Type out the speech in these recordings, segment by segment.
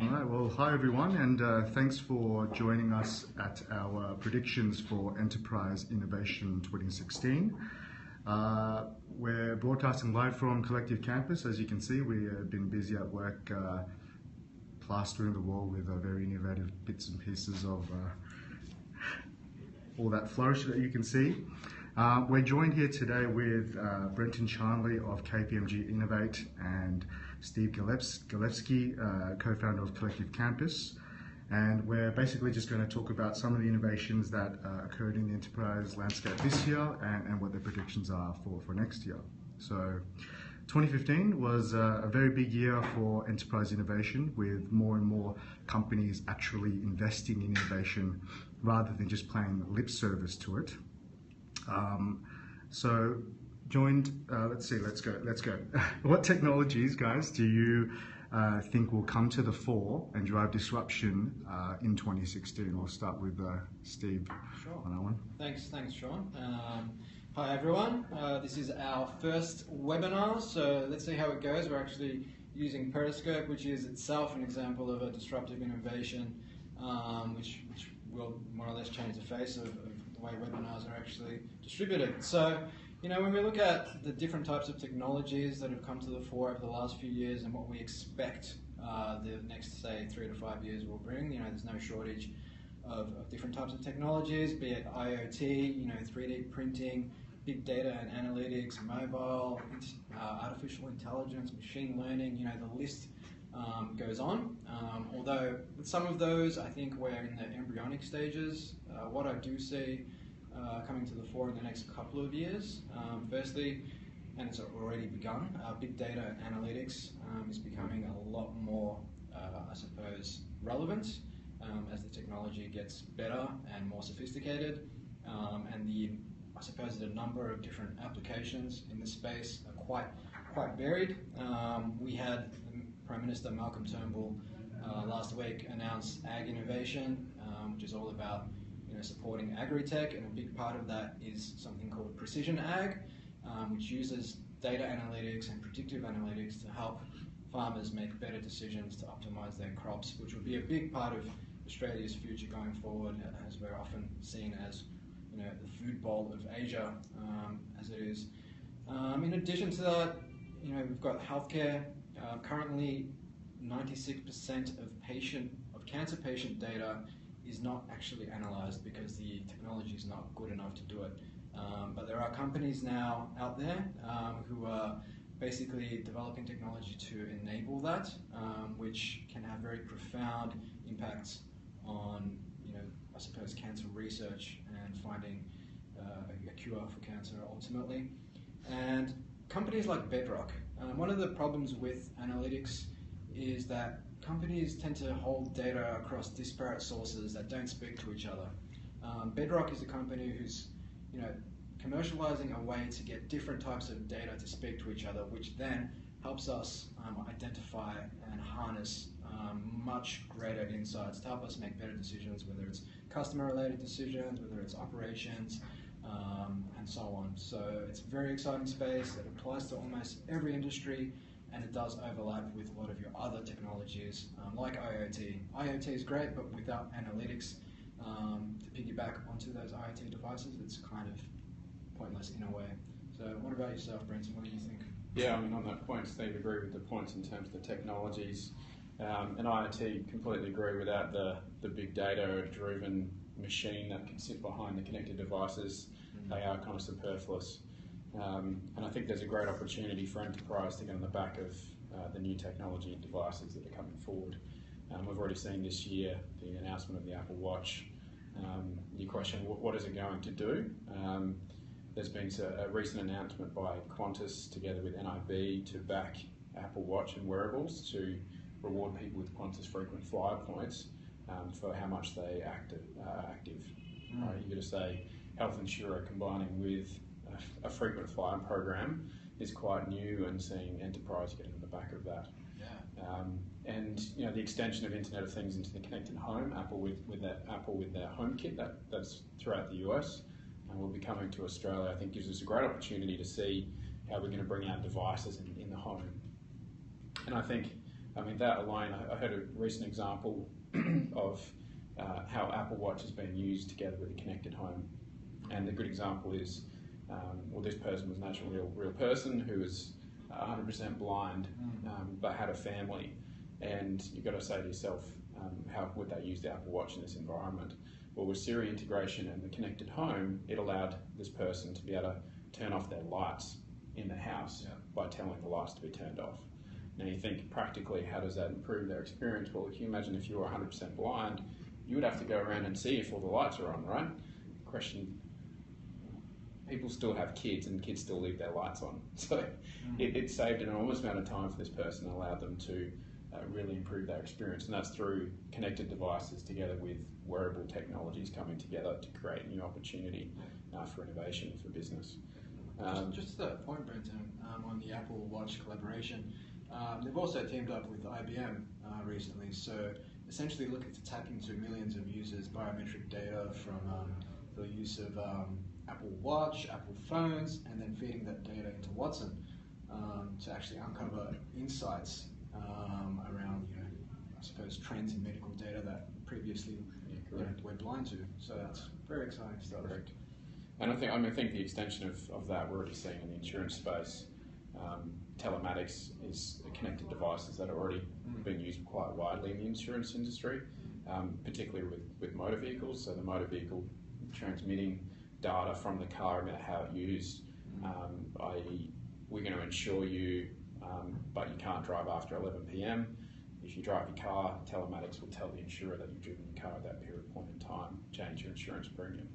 All right, well, hi everyone, and thanks for joining us at our predictions for Enterprise Innovation 2016. We're broadcasting live from Collective Campus. As you can see, we have been busy at work plastering the wall with very innovative bits and pieces of all that flourish that you can see. We're joined here today with Brenton Chanley of KPMG Innovate and Steve Glaveski, co-founder of Collective Campus. And we're basically just going to talk about some of the innovations that occurred in the enterprise landscape this year and what their predictions are for next year. So 2015 was a very big year for enterprise innovation, with more and more companies actually investing in innovation rather than just paying lip service to it. Let's go. What technologies, guys, do you think will come to the fore and drive disruption in 2016? We'll start with Steve on that one. Thanks, Sean. Hi everyone. This is our first webinar, so let's see how it goes. We're actually using Periscope, which is itself an example of a disruptive innovation, which will more or less change the face of the way webinars are actually distributed. So, when we look at the different types of technologies that have come to the fore over the last few years and what we expect the next, say, 3 to 5 years will bring, there's no shortage of different types of technologies, be it IoT, 3D printing, big data and analytics, mobile, artificial intelligence, machine learning, the list goes on. Although with some of those, I think we're in the embryonic stages. What I do see coming to the fore in the next couple of years, firstly, and it's already begun, big data and analytics is becoming a lot more, relevant as the technology gets better and more sophisticated, and the number of different applications in this space are quite varied. We had Prime Minister Malcolm Turnbull last week announced Ag Innovation, which is all about supporting agri-tech, and a big part of that is something called precision ag, which uses data analytics and predictive analytics to help farmers make better decisions to optimize their crops, which will be a big part of Australia's future going forward, as we're often seen as the food bowl of Asia, as it is. In addition to that, we've got healthcare. Currently, 96% of cancer patient data is not actually analyzed because the technology is not good enough to do it. But there are companies now out there who are basically developing technology to enable that, which can have very profound impacts on, cancer research and finding a cure for cancer ultimately. And companies like Bedrock, one of the problems with analytics is that companies tend to hold data across disparate sources that don't speak to each other. Bedrock is a company who's, commercializing a way to get different types of data to speak to each other, which then helps us identify and harness much greater insights to help us make better decisions, whether it's customer-related decisions, whether it's operations, and so on. So it's a very exciting space that applies to almost every industry, and it does overlap with a lot of your other technologies, like IoT. IoT is great, but without analytics to piggyback onto those IoT devices, it's kind of pointless in a way. So what about yourself, Brenton? What do you think? Yeah, on that point, Steve, agree with the points in terms of the technologies. And IoT, completely agree, without the big data-driven machine that can sit behind the connected devices, they are kind of superfluous. And I think there's a great opportunity for enterprise to get on the back of the new technology and devices that are coming forward. We've already seen this year the announcement of the Apple Watch. Your question, what is it going to do? There's been a recent announcement by Qantas together with NIB to back Apple Watch and wearables to reward people with Qantas frequent flyer points for how much they are active. You've got to say health insurer combining with a frequent flyer program is quite new, and seeing enterprise getting on the back of that. And the extension of Internet of Things into the connected home, Apple with their HomeKit, that's throughout the US, and will be coming to Australia. I think gives us a great opportunity to see how we're going to bring out devices in the home. And I think I mean, that alone, I heard a recent example of how Apple Watch has been used together with a connected home. And the good example is, well, this person was an actual real person who was 100% blind, but had a family. And you've got to say to yourself, how would they use the Apple Watch in this environment? Well, with Siri integration and the connected home, it allowed this person to be able to turn off their lights in the house by telling the lights to be turned off. Now you think practically, how does that improve their experience? Well, if you imagine if you were 100% blind, you would have to go around and see if all the lights are on, right? Question, people still have kids and kids still leave their lights on. So it saved an enormous amount of time for this person and allowed them to really improve their experience. And that's through connected devices together with wearable technologies coming together to create new opportunity for innovation for business. Just to that point, Brenton, on the Apple Watch collaboration, they've also teamed up with IBM recently, so essentially looking to tap into millions of users' biometric data from the use of Apple Watch, Apple phones, and then feeding that data into Watson to actually uncover insights around, I suppose, trends in medical data that previously we're blind to. So that's very exciting stuff. Correct. And I think the extension of that we're already seeing in the insurance space. Telematics is connected devices that are already being used quite widely in the insurance industry, particularly with motor vehicles. So the motor vehicle transmitting data from the car about how it's used, i.e. we're going to insure you, but you can't drive after 11 p.m. If you drive your car, telematics will tell the insurer that you've driven your car at that period of point in time, change your insurance premium.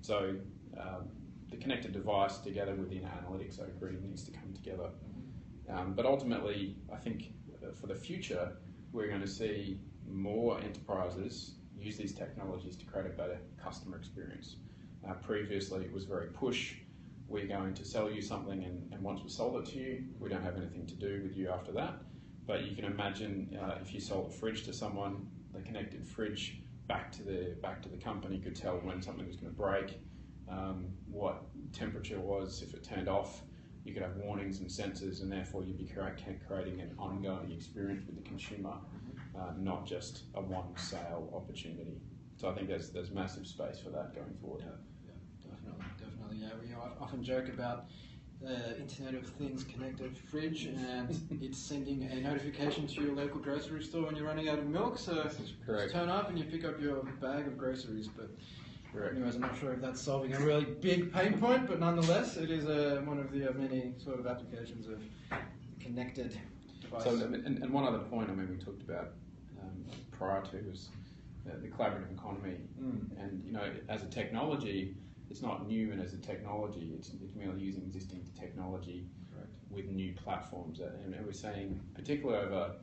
So the connected device together with the analytics, I agree, needs to come together. But ultimately, I think for the future, we're going to see more enterprises use these technologies to create a better customer experience. Previously, it was very push. We're going to sell you something, and once we sold it to you, we don't have anything to do with you after that. But you can imagine if you sold a fridge to someone, the connected fridge back to the company could tell when something was going to break, what temperature was if it turned off. You could have warnings and sensors, and therefore you'd be creating an ongoing experience with the consumer, not just a one sale opportunity. So I think there's massive space for that going forward. Definitely. Yeah, we often joke about the Internet of Things connected fridge, and it's sending a notification to your local grocery store when you're running out of milk. So just turn up and you pick up your bag of groceries. But anyways, I'm not sure if that's solving a really big pain point, but nonetheless, it is one of the many sort of applications of connected devices. So, and one other point, I mean, we talked about prior to was the collaborative economy, and as a technology, it's not new, and as a technology, it's merely using existing technology with new platforms. And we're seeing, particularly over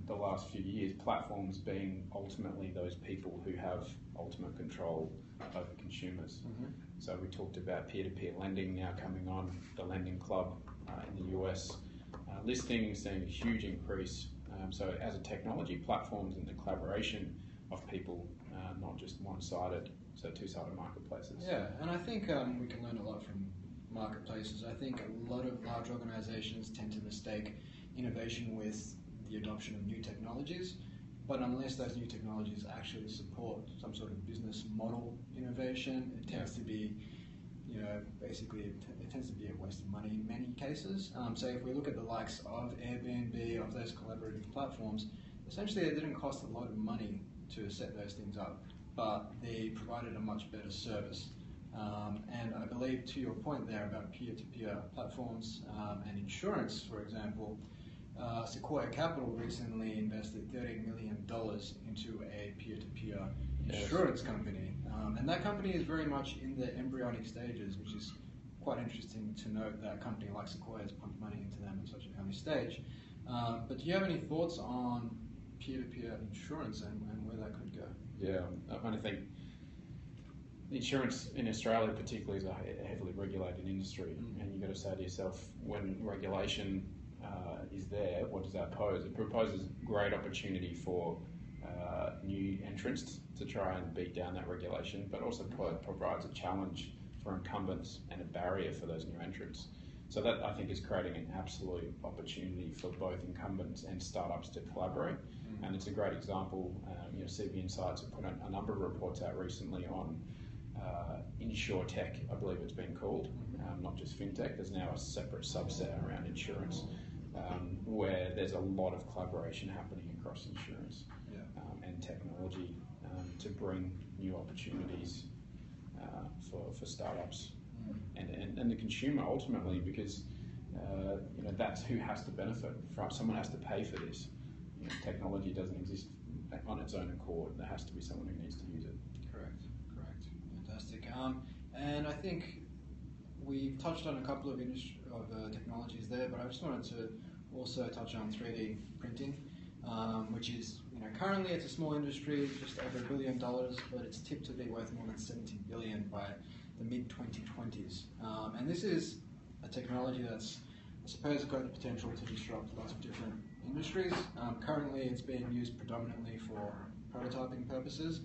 the last few years, platforms being ultimately those people who have ultimate control over consumers. So we talked about peer-to-peer lending now coming on, the Lending Club in the US. Listings seeing a huge increase. So as a technology, platforms and the collaboration of people, not just one-sided, so two-sided marketplaces. Yeah, and I think we can learn a lot from marketplaces. I think a lot of large organizations tend to mistake innovation with the adoption of new technologies, but unless those new technologies actually support some sort of business model innovation, it tends to be, basically it tends to be a waste of money in many cases. So if we look at the likes of Airbnb, of those collaborative platforms, essentially it didn't cost a lot of money to set those things up, but they provided a much better service. And I believe, to your point there about peer-to-peer platforms and insurance, for example, Sequoia Capital recently invested $30 million into a peer-to-peer insurance company. And that company is very much in the embryonic stages, which is quite interesting to note that a company like Sequoia has pumped money into them at such an early stage. But do you have any thoughts on peer-to-peer insurance and where that could go? Yeah, I think insurance in Australia particularly is a heavily regulated industry, and you've got to say to yourself, when regulation is there, what does that pose? It proposes great opportunity for new entrants to try and beat down that regulation, but also provides a challenge for incumbents and a barrier for those new entrants. So that, I think, is creating an absolute opportunity for both incumbents and startups to collaborate. And it's a great example. CB Insights have put a number of reports out recently on InsurTech, I believe it's been called, not just fintech. There's now a separate subset around insurance where there's a lot of collaboration happening across insurance and technology to bring new opportunities for startups and the consumer ultimately, because that's who has to benefit from. Someone has to pay for this. Technology doesn't exist on its own accord. There has to be someone who needs to use it. Correct. Fantastic. And I think we've touched on a couple of technologies there, but I just wanted to also touch on 3D printing, which is, currently it's a small industry, just over $1 billion, but it's tipped to be worth more than $70 billion by the mid-2020s. And this is a technology that's, I suppose, got the potential to disrupt lots of different industries. Currently it's being used predominantly for prototyping purposes,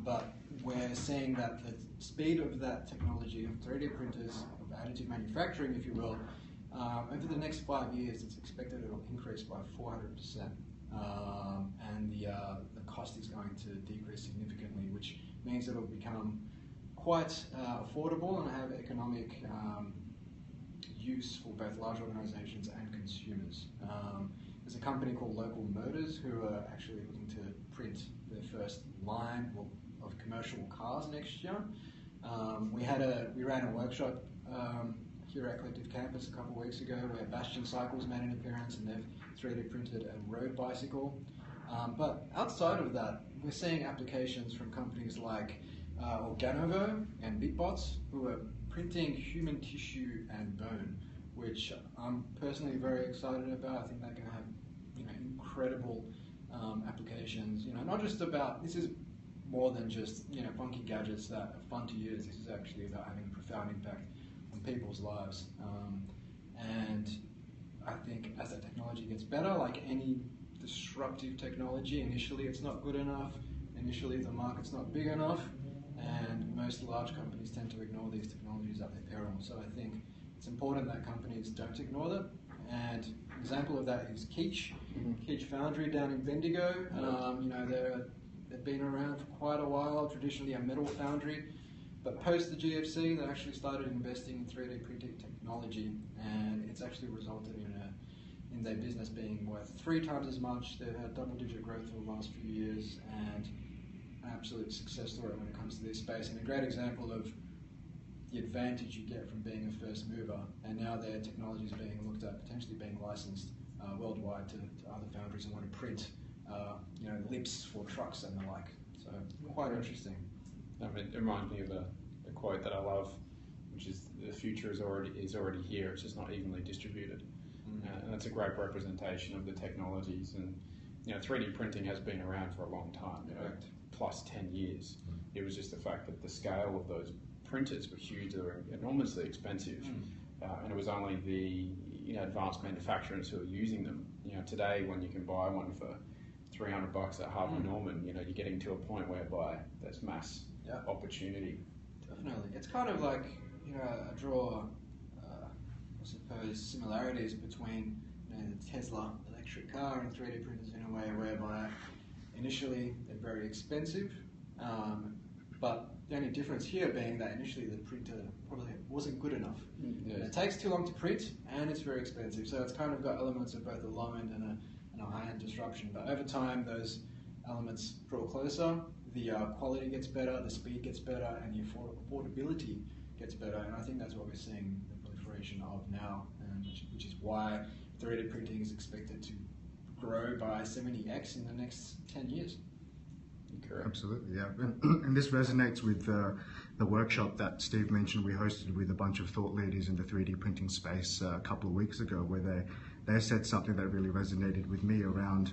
but we're seeing that the speed of that technology, of 3D printers, of additive manufacturing, if you will, over the next 5 years, it's expected it will increase by 400%. And the cost is going to decrease significantly, which means it will become quite affordable and have economic use for both large organizations and consumers. There's a company called Local Motors who are actually looking to print their first line of commercial cars next year. We ran a workshop here at Collective Campus a couple of weeks ago where Bastion Cycles made an appearance, and they've 3D printed a road bicycle. But outside of that, we're seeing applications from companies like Organovo and Bitbots, who are printing human tissue and bone, which I'm personally very excited about. I think they're going to have incredible applications. Not just about, this is more than just funky gadgets that are fun to use. This is actually about having a profound impact on people's lives. And I think as that technology gets better, like any disruptive technology, initially it's not good enough, initially the market's not big enough, and most large companies tend to ignore these technologies at their peril. So I think it's important that companies don't ignore them. And an example of that is Keech Foundry down in Bendigo. They've been around for quite a while, traditionally a metal foundry, but post the GFC, they actually started investing in 3D printing technology, and it's actually resulted in their business being worth 3 times as much. They've had double-digit growth for the last few years, and an absolute success story when it comes to this space, and a great example of the advantage you get from being a first mover. And now their technology is being looked at, potentially being licensed worldwide to other foundries who want to print lips for trucks and the like. So quite interesting. It reminds me of a quote that I love, which is the future is already here. It's just not evenly distributed. And that's a great representation of the technologies. And 3D printing has been around for a long time, plus 10 years. It was just the fact that the scale of those printers were huge. They were enormously expensive, and it was only the advanced manufacturers who are using them. Today, when you can buy one for $300 at Harvey Norman, you're getting to a point whereby there's mass opportunity. Definitely, it's kind of like I draw, I suppose, similarities between the Tesla electric car and 3D printers in a way whereby initially they're very expensive, but the only difference here being that initially the printer probably wasn't good enough. It takes too long to print and it's very expensive, so it's kind of got elements of both a low end and a high end disruption. But over time, those elements draw closer, the quality gets better, the speed gets better, and the affordability gets better. And I think that's what we're seeing the proliferation of now, which is why 3D printing is expected to grow by 70x in the next 10 years. Correct. Absolutely, yeah. And this resonates with the workshop that Steve mentioned we hosted with a bunch of thought leaders in the 3D printing space a couple of weeks ago, where they said something that really resonated with me around,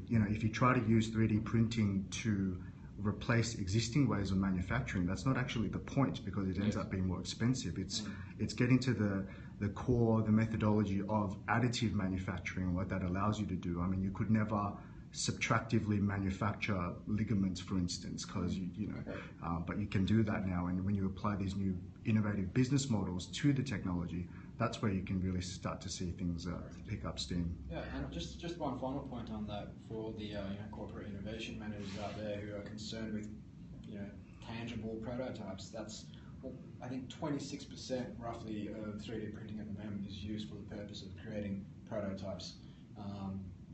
if you try to use 3D printing to replace existing ways of manufacturing, that's not actually the point, because it ends up being more expensive. It's getting to the core, the methodology of additive manufacturing and what that allows you to do. I mean, you could never subtractively manufacture ligaments, for instance, because but you can do that now. And when you apply these new innovative business models to the technology, that's where you can really start to see things pick up steam. Yeah, and just one final point on that for the corporate innovation managers out there who are concerned with tangible prototypes. That's I think 26% roughly of 3D printing at the moment is used for the purpose of creating prototypes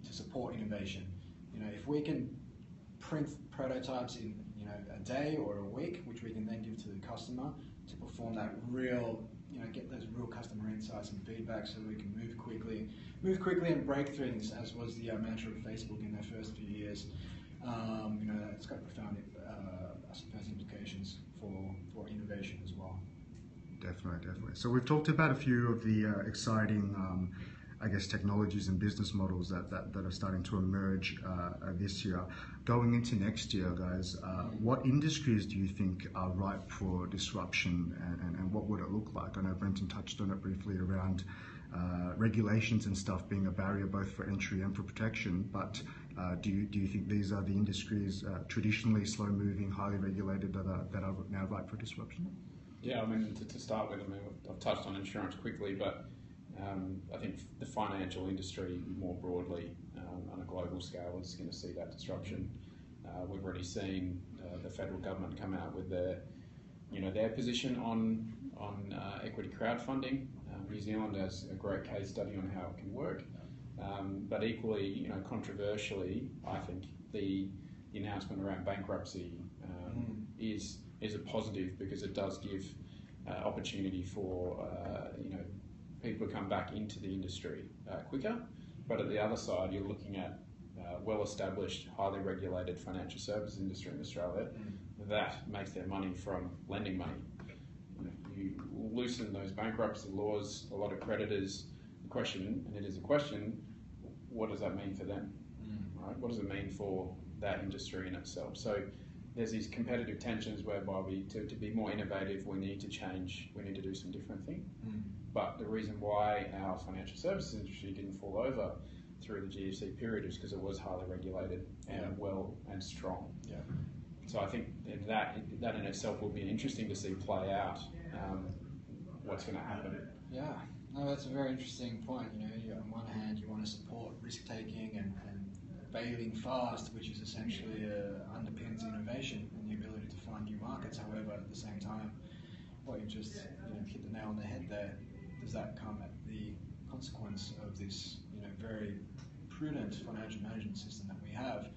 to support innovation. If we can print prototypes in a day or a week, which we can then give to the customer to perform that real, get those real customer insights and feedback, so we can move quickly and break things, as was the mantra of Facebook in their first few years. It's got profound, I suppose, implications for innovation as well. Definitely. So we've talked about a few of the exciting, technologies and business models that are starting to emerge this year. Going into next year, guys, what industries do you think are ripe for disruption, and what would it look like? I know Brenton touched on it briefly around regulations and stuff being a barrier both for entry and for protection, but do you think these are the industries traditionally slow-moving, highly regulated that are now ripe for disruption? Yeah, I mean, to start with, I've touched on insurance quickly, but I think the financial industry more broadly on a global scale is going to see that disruption. We've already seen the federal government come out with their position on equity crowdfunding. New Zealand has a great case study on how it can work, but equally, controversially, I think the announcement around bankruptcy is a positive, because it does give opportunity for people to come back into the industry quicker. But at the other side, you're looking at well-established, highly regulated financial services industry in Australia that makes their money from lending money. You loosen those bankruptcy laws, a lot of creditors. The question, and it is a question, what does that mean for them? Right? What does it mean for that industry in itself? So there's these competitive tensions whereby to be more innovative, we need to change, we need to do some different things. But the reason why our financial services industry didn't fall over through the GFC period is because it was highly regulated and well and strong. Yeah. So I think that in itself will be interesting to see play out what's going to happen. Yeah, no, that's a very interesting point. On one hand, you want to support risk-taking and failing fast, which is essentially underpins innovation and the ability to find new markets. However, at the same time, what you just hit the nail on the head there, does that come at the consequence of this very prudent financial management system that we have,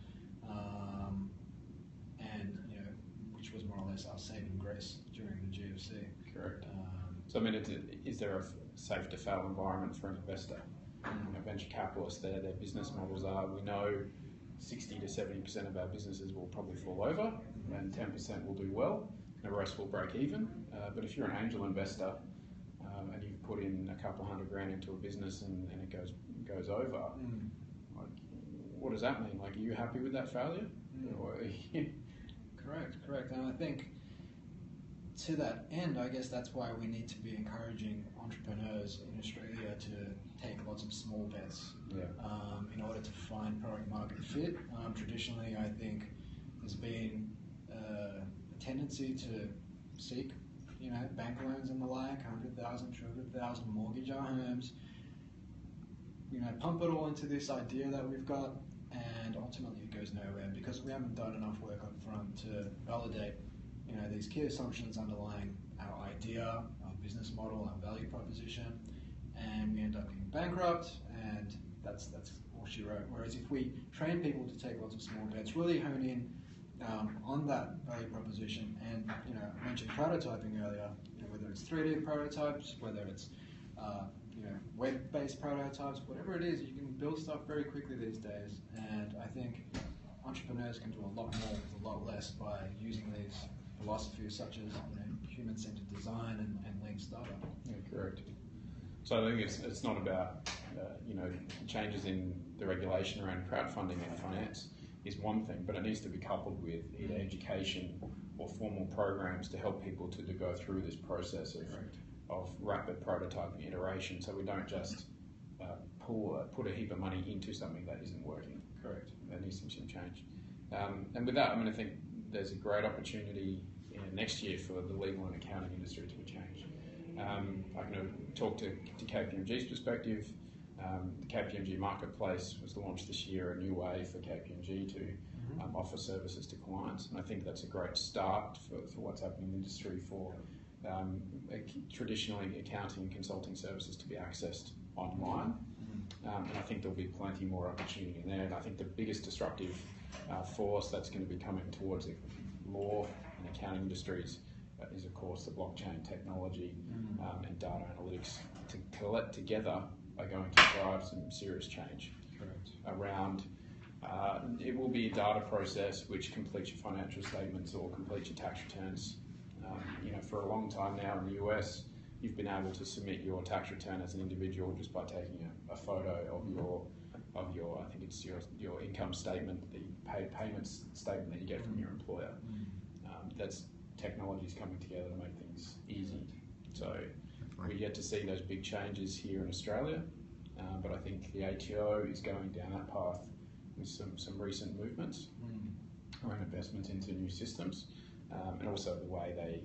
and which was more or less our saving grace during the GFC. Correct. So is there a safe to fail environment for an investor? Venture capitalists, their business models are, we know 60 to 70% of our businesses will probably fall over, and 10% will do well, and the rest will break even. But if you're an angel investor and you've put in a couple $100,000 into a business and it goes over, what does that mean? Are you happy with that failure? Correct. And I think to that end, I guess that's why we need to be encouraging entrepreneurs in Australia to take lots of small bets in order to find product market fit. Traditionally, I think there's been a tendency to seek, bank loans and the like, 100,000, 200,000, mortgage our homes, pump it all into this idea that we've got, and ultimately it goes nowhere because we haven't done enough work up front to validate these key assumptions underlying our idea, our business model, our value proposition, and we end up getting bankrupt, and that's all she wrote. Whereas if we train people to take lots of small bets, really hone in on that value proposition, and I mentioned prototyping earlier, whether it's 3D prototypes, whether it's web-based prototypes, whatever it is, you can build stuff very quickly these days, and I think entrepreneurs can do a lot more with a lot less by using these philosophies such as human-centered design and lean startup. Yeah, correct. So I think it's not about changes in the regulation around crowdfunding and finance is one thing, but it needs to be coupled with either education or formal programs to help people to go through this process of rapid prototyping iteration, so we don't just put a heap of money into something that isn't working. Correct. There needs to be some change. And with that, I think there's a great opportunity next year for the legal and accounting industry to be changed. I can talk to KPMG's perspective. The KPMG Marketplace was launched this year, a new way for KPMG to offer services to clients, and I think that's a great start for what's happening in the industry for traditionally accounting and consulting services to be accessed online. And I think there'll be plenty more opportunity in there, and I think the biggest disruptive force that's going to be coming towards the law and accounting industries is of course the blockchain technology and data analytics together are going to drive some serious change around. It will be a data process which completes your financial statements or completes your tax returns. For a long time now in the US, you've been able to submit your tax return as an individual just by taking a photo of your I think it's your income statement, the payments statement that you get from your employer. That's technology's coming together to make things easy. So we're yet to see those big changes here in Australia, but I think the ATO is going down that path with some recent movements around investment into new systems, and also the way they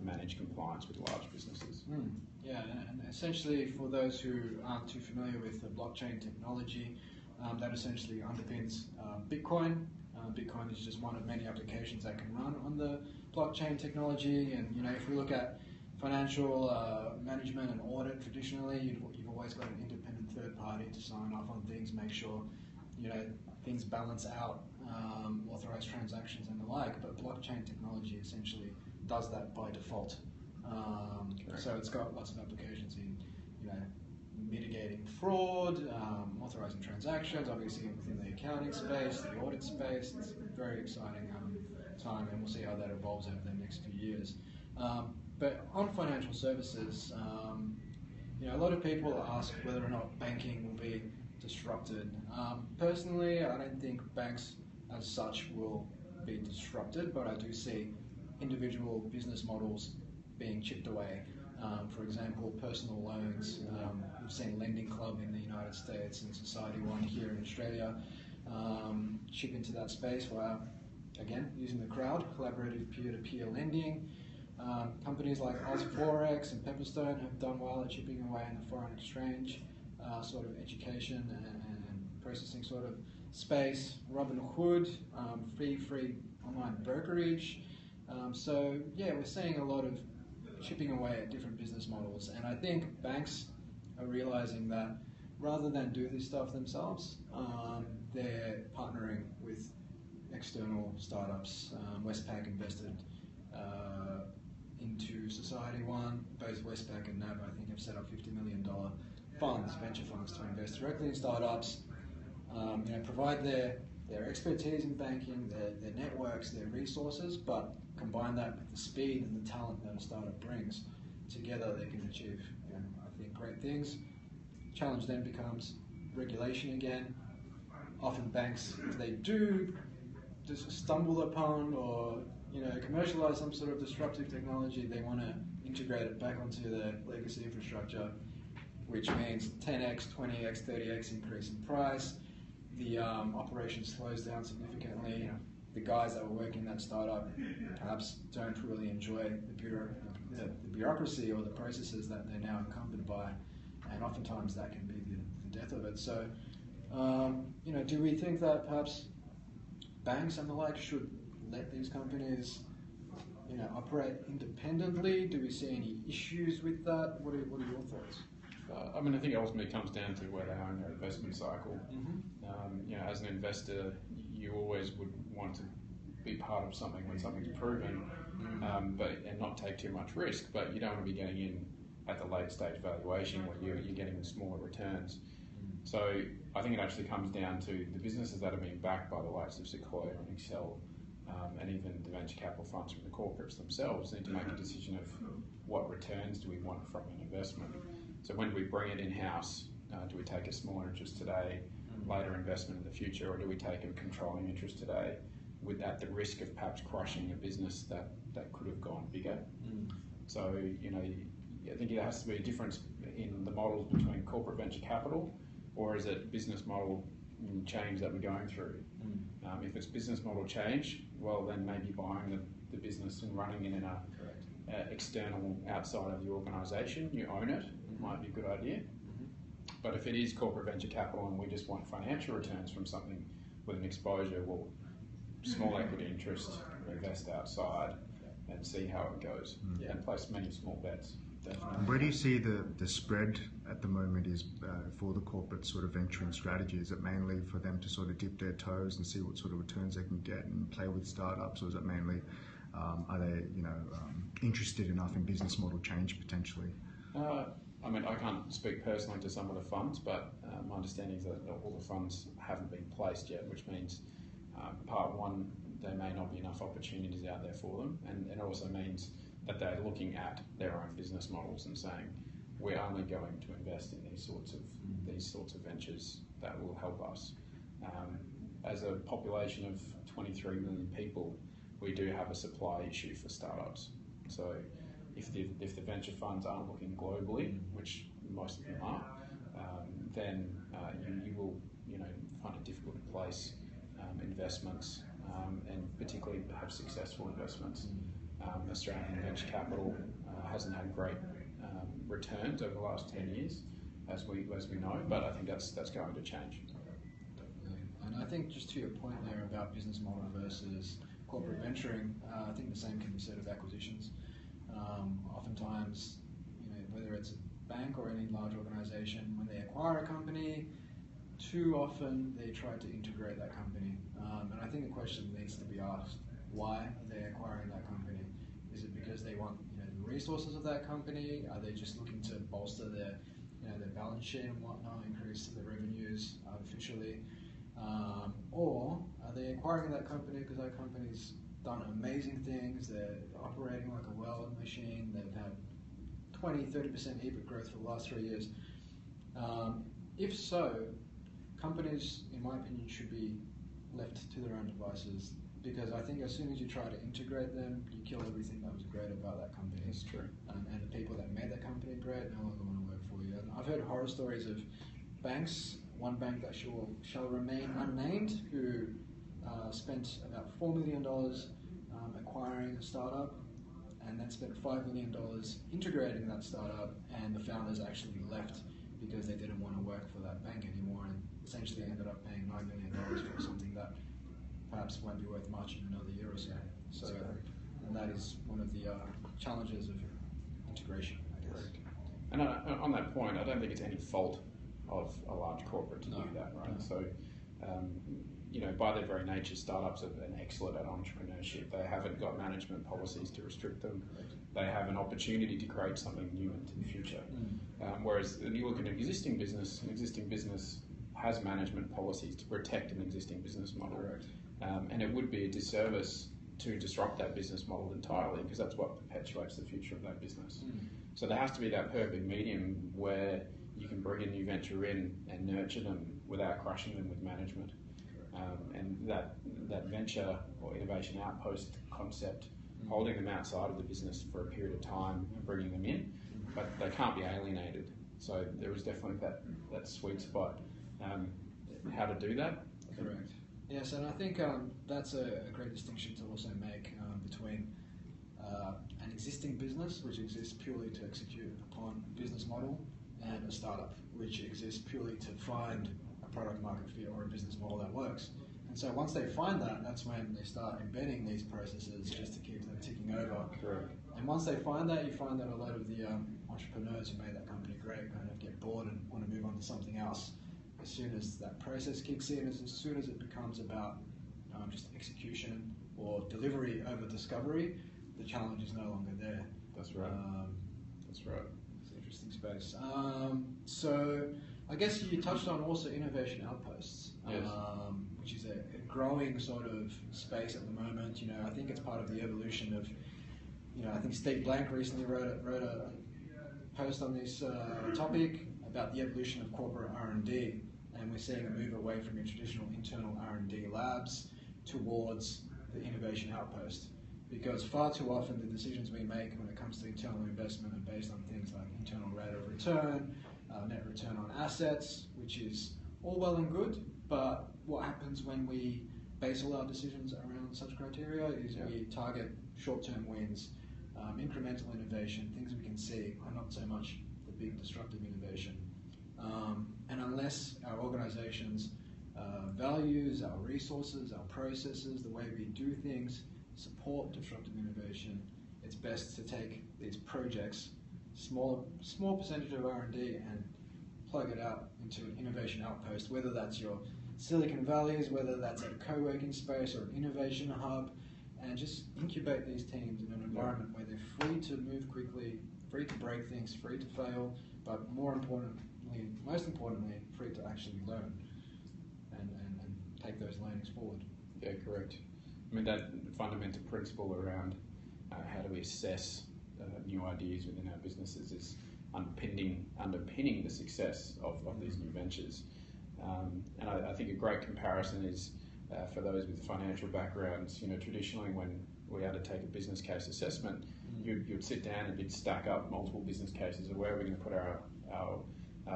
manage compliance with large businesses. Yeah, and essentially for those who aren't too familiar with the blockchain technology, that essentially underpins Bitcoin. Bitcoin is just one of many applications that can run on the blockchain technology, and if we look at financial management and audit, traditionally you've always got an independent third party to sign off on things, make sure things balance out, authorized transactions and the like, but blockchain technology essentially does that by default. So it's got lots of applications in mitigating fraud, authorizing transactions, obviously within the accounting space, the audit space. It's a very exciting time, and we'll see how that evolves over the next few years. But on financial services, a lot of people ask whether or not banking will be disrupted. Personally, I don't think banks as such will be disrupted, but I do see individual business models being chipped away. For example, personal loans. We've seen Lending Club in the United States and Society One here in Australia chip into that space via, again, using the crowd, collaborative peer-to-peer lending. Companies like OzForex and Pepperstone have done well at chipping away in the foreign exchange sort of education and processing sort of space. Robinhood, free online brokerage. So yeah, we're seeing a lot of chipping away at different business models, and I think banks are realizing that rather than do this stuff themselves, they're partnering with external startups. Westpac invested into Society One. Both Westpac and NAB, I think, have set up $50 million funds, venture funds, to invest directly in startups. Provide their expertise in banking, their networks, their resources, but combine that with the speed and the talent that a startup brings. Together they can achieve, I think, great things. Challenge then becomes regulation again. Often banks, if they do just stumble upon or commercialize some sort of disruptive technology, they want to integrate it back onto their legacy infrastructure, which means 10x, 20x, 30x increase in price. The operation slows down significantly. The guys that were working in that startup perhaps don't really enjoy the bureaucracy or the processes that they're now encumbered by, and oftentimes that can be the death of it. So, do we think that perhaps banks and the like should let these companies, operate independently? Do we see any issues with that? What are your thoughts? I think it ultimately comes down to where they are in their investment cycle. As an investor, you always would want to be part of something when something's proven, and not take too much risk. But you don't want to be getting in at the late stage valuation where you're getting the smaller returns. So I think it actually comes down to the businesses that are being backed by the likes of Sequoia and Excel, and even the venture capital funds from the corporates themselves need to make a decision of what returns do we want from an investment. So when do we bring it in-house? Do we take a smaller interest today, later investment in the future, or do we take a controlling interest today at the risk of perhaps crushing a business that could have gone bigger? So, I think it has to be a difference in the models between corporate venture capital, or is it business model change that we're going through? If it's business model change, well then maybe buying the business and running it in external outside of the organisation, you own it, it might be a good idea. But if it is corporate venture capital and we just want financial returns from something with an exposure, well, small equity interest, invest outside and see how it goes, and place many small bets. And where do you see the spread at the moment is for the corporate sort of venturing strategy? Is it mainly for them to sort of dip their toes and see what sort of returns they can get and play with startups, or is it mainly are they interested enough in business model change potentially? I mean, I can't speak personally to some of the funds, but my understanding is that all the funds haven't been placed yet, which means part one, there may not be enough opportunities out there for them, and it also means that they're looking at their own business models and saying, we're only going to invest in these sorts of ventures that will help us. As a population of 23 million people, we do have a supply issue for startups. So if the venture funds aren't looking globally, which most of them are, then you will find it difficult to place investments, and particularly have successful investments. Australian venture capital hasn't had great returns over the last 10 years, as we know, but I think that's going to change. And I think just to your point there about business model versus corporate venturing, I think the same can be said of acquisitions. Oftentimes, whether it's a bank or any large organisation, when they acquire a company, too often they try to integrate that company. And I think the question needs to be asked, why are they acquiring that company? Is it because they want the resources of that company? Are they just looking to bolster their balance sheet and whatnot, increase their revenues artificially? Or are they acquiring that company because that company's done amazing things, they're operating like a well-oiled machine, they've had 20-30% EBIT growth for the last 3 years? If so, companies, in my opinion, should be left to their own devices, because I think as soon as you try to integrate them, you kill everything that was great about that company. That's true. And the people that made that company great no longer want to work for you. And I've heard horror stories of banks, one bank that shall remain unnamed, who spent about $4 million acquiring a startup, and then spent $5 million integrating that startup, and the founders actually left because they didn't want to work for that bank anymore, and essentially ended up paying $9 million for something that perhaps won't be worth much in another year or so. So, and that is one of the challenges of integration, I guess. Correct. And on that point, I don't think it's any fault of a large corporate to do that, right? No. So, by their very nature, startups are excellent at entrepreneurship. They haven't got management policies to restrict them. Correct. They have an opportunity to create something new into the future. Whereas if you look at an existing business has management policies to protect an existing business model. Correct. And it would be a disservice to disrupt that business model entirely, because that's what perpetuates the future of that business. So there has to be that perfect medium where you can bring a new venture in and nurture them without crushing them with management. And that venture or innovation outpost concept, holding them outside of the business for a period of time and bringing them in, but they can't be alienated. So there is definitely that sweet spot. How to do that? Correct. Yes, and I think that's a great distinction to also make between an existing business, which exists purely to execute upon a business model, and a startup, which exists purely to find a product market fit or a business model that works. And so once they find that, that's when they start embedding these processes just to keep them ticking over. Correct. And once they find that, you find that a lot of the entrepreneurs who made that company great kind of get bored and want to move on to something else. As soon as that process kicks in, as soon as it becomes about just execution or delivery over discovery, the challenge is no longer there. That's right. That's right. It's an interesting space. So I guess you touched on also Innovation Outposts, yes. Which is a growing sort of space at the moment. I think it's part of the evolution of, I think Steve Blank recently wrote a post on this topic about the evolution of corporate R&D, and we're seeing a move away from your traditional internal R&D labs towards the Innovation Outpost. Because far too often the decisions we make when it comes to internal investment are based on things like internal rate of return, net return on assets, which is all well and good, but what happens when we base all our decisions around such criteria is we target short-term wins incremental innovation, things we can see, are not so much the big disruptive innovation. And unless our organizations values, our resources, our processes, the way we do things, support disruptive innovation, it's best to take these projects, small percentage of R&D, and plug it out into an innovation outpost, whether that's your Silicon Valleys, whether that's a co-working space or an innovation hub, and just incubate these teams in an environment where they're free to move quickly, free to break things, free to fail, but most importantly, free to actually learn and take those learnings forward. Yeah, correct. I mean, that fundamental principle around how do we assess new ideas within our businesses is underpinning the success of these new ventures. And I think a great comparison is for those with financial backgrounds. Traditionally when we undertake a business case assessment, you'd sit down and you'd stack up multiple business cases of where we're going to put our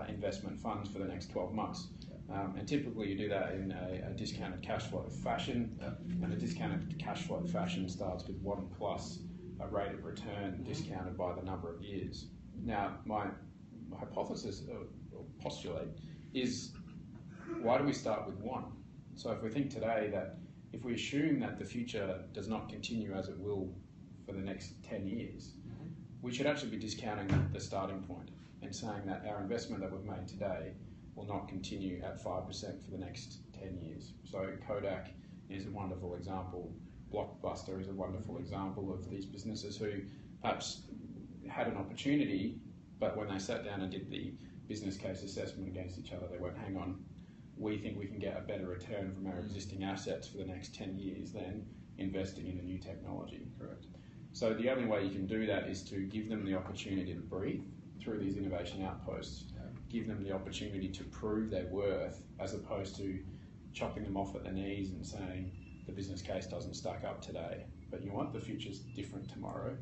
investment funds for the next 12 months. And typically you do that in a discounted cash flow fashion, and a discounted cash flow fashion starts with 1 plus a rate of return discounted by the number of years. Now, my hypothesis or postulate is, why do we start with 1? So if we think today that if we assume that the future does not continue as it will for the next 10 years, we should actually be discounting the starting point and saying that our investment that we've made today will not continue at 5% for the next 10 years. So Kodak is a wonderful example. Blockbuster is a wonderful example of these businesses who perhaps had an opportunity, but when they sat down and did the business case assessment against each other, they went, hang on, we think we can get a better return from our existing assets for the next 10 years than investing in a new technology. Correct. So the only way you can do that is to give them the opportunity to breathe through these innovation outposts, give them the opportunity to prove their worth, as opposed to chopping them off at the knees and saying the business case doesn't stack up today, but you want the future's different tomorrow.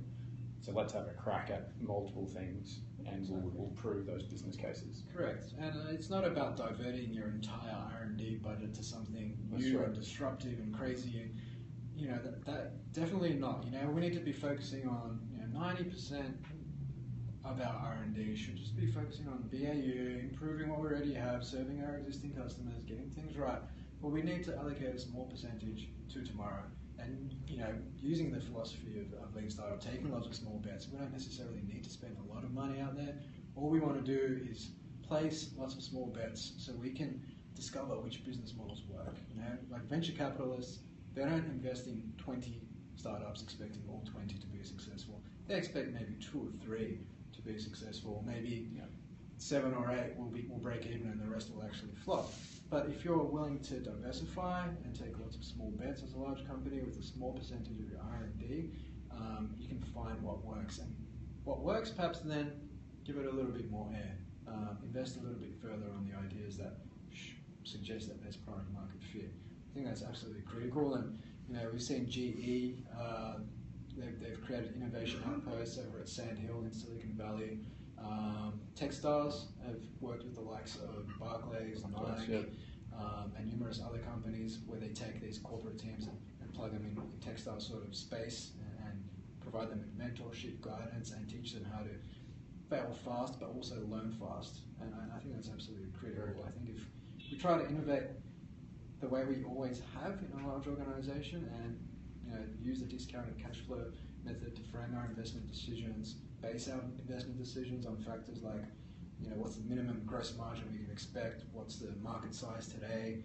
So let's have a crack at multiple things, and we'll prove those business cases. Correct, and it's not about diverting your entire R&D budget to something new and disruptive and crazy. That definitely not. We need to be focusing on 90% of our R&D should just be focusing on BAU, improving what we already have, serving our existing customers, getting things right. But we need to allocate a small percentage to tomorrow. And using the philosophy of lean startup, taking lots of small bets, we don't necessarily need to spend a lot of money out there. All we want to do is place lots of small bets so we can discover which business models work. Like venture capitalists, they don't invest in 20 startups expecting all 20 to be successful. They expect maybe 2 or 3 to be successful. Maybe 7 or 8 will break even and the rest will actually flop. But if you're willing to diversify and take lots of small bets as a large company with a small percentage of your R&D, you can find what works. And what works, perhaps then give it a little bit more air. Invest a little bit further on the ideas that suggest that there's product market fit. I think that's absolutely critical. And we've seen GE, they've created innovation outposts over at Sand Hill in Silicon Valley. Techstars have worked with the likes of Barclays, Nike, and numerous other companies where they take these corporate teams and plug them in the textile sort of space and provide them with mentorship, guidance, and teach them how to fail fast but also learn fast. And I think that's absolutely critical. I think if we try to innovate the way we always have in a large organization and use the discounted cash flow method to frame our investment decisions, base our investment decisions on factors like what's the minimum gross margin we can expect, what's the market size today.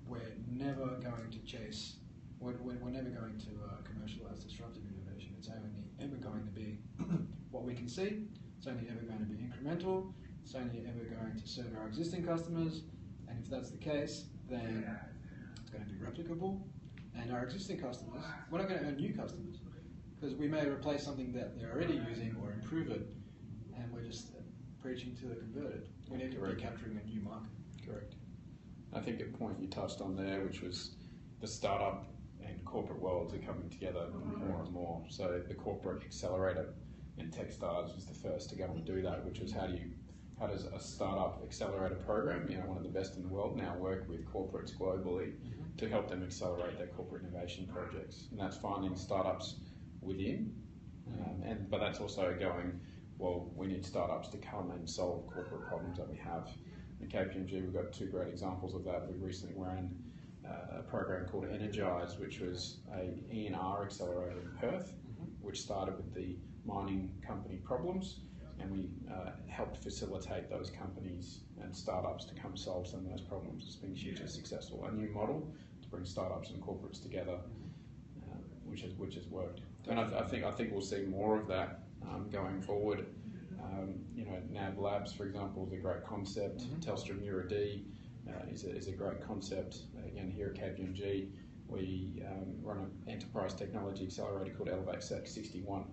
We're never going to chase, we're never going to commercialize disruptive innovation. It's only ever going to be what we can see, it's only ever going to be incremental, it's only ever going to serve our existing customers, and if that's the case, then it's going to be replicable. And our existing customers, we're not going to earn new customers, because we may replace something that they're already using or improve it, and we're just preaching to the converted. We need to be capturing a new market. Correct. I think a point you touched on there, which was the startup and corporate worlds are coming together more and more. So the corporate accelerator in Techstars was the first to go and do that, which was how does a startup accelerator program, one of the best in the world now, work with corporates globally to help them accelerate their corporate innovation projects. And that's finding startups within But that's also going, well, we need startups to come and solve corporate problems that we have. In KPMG, we've got two great examples of that. We recently ran a program called Energize, which was a E&R accelerator in Perth, which started with the mining company problems, and we helped facilitate those companies and startups to come solve some of those problems. It's been hugely successful. A new model to bring startups and corporates together, which has worked. And I think we'll see more of that going forward. NAB Labs, for example, is a great concept. Telstra NeuroD is a great concept. Again, here at KPMG, we run an enterprise technology accelerator called Elevate 61.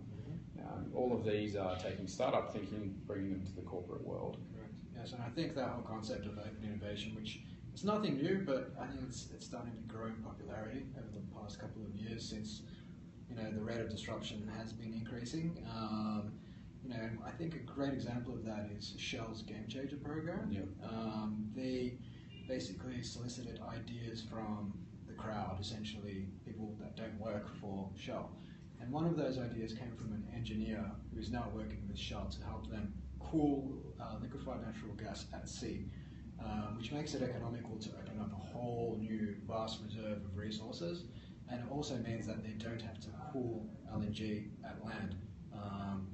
All of these are taking startup thinking, bringing them to the corporate world. Correct. Yes, and I think that whole concept of open innovation, which it's nothing new, but I think it's starting to grow in popularity over the past couple of years since the rate of disruption has been increasing. I think a great example of that is Shell's Game Changer program. Yep. They basically solicited ideas from the crowd, essentially people that don't work for Shell. And one of those ideas came from an engineer who is now working with Shell to help them cool liquefied natural gas at sea, which makes it economical to open up a whole new vast reserve of resources. And it also means that they don't have to cool LNG at land,